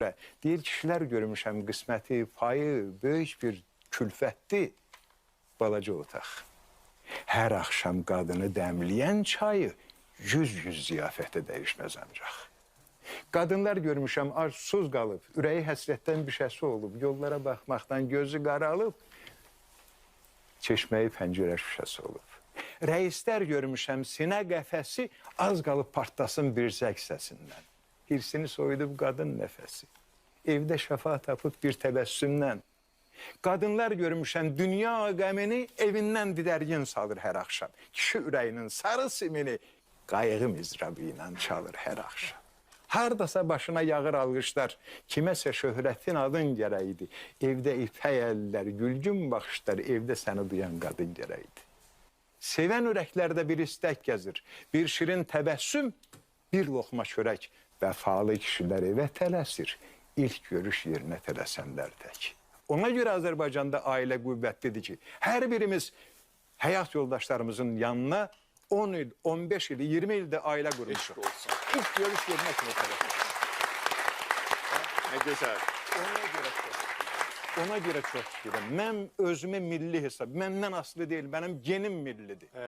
görə deyir, kişilər görmüşəm qisməti, payı, böyük bir külfətli balaca otaq. Hər axşam qadını dəmləyən çayı 100 ziyafətə dəyişməz ancaq. Qadınlar görmüşəm arsuz qalıb, ürəyi həsrətdən bişəsi olub, yollara baxmaqdan gözü qaralıb, çeşməyi pəncərə şüşəsi olub. Rəislər görmüşəm sinə qəfəsi az qalıb partlasın bir zəq səsindən. Hirsini soyudub qadın nəfəsi, evdə şəfa tapıb bir təbəssümdən. Qadınlar görmüşəm dünya qəmini evindən didərgin salır hər axşam. Kişi ürəyinin sarı simini qayığı mizrabı ilə çalır hər axşam. Hardasa başına yağır alqışlar, kiməsə şöhrətin adın gərəkdi. Evdə ipək əllər, gülgün baxışlar, evdə səni duyan qadın gərəkdi. Sevən ürəklərdə bir istək gəzir, bir şirin təbəssüm, bir loxma çörək. Vəfalı kişilər evə tələsir, ilk görüş yerinə tələsənlər tək. Ona görə Azərbaycanda ailə qüvvətlidir ki, hər birimiz həyat yoldaşlarımızın yanına 10 il, 15 il, 20 ildə ailə qurmuşuq. İlk görüş yerinə kimi tələsənlər. Nə gözəl. Ona görə çox istəyirəm. Mən özümü milli hesab, məndən asılı deyil, mənim genim millidir.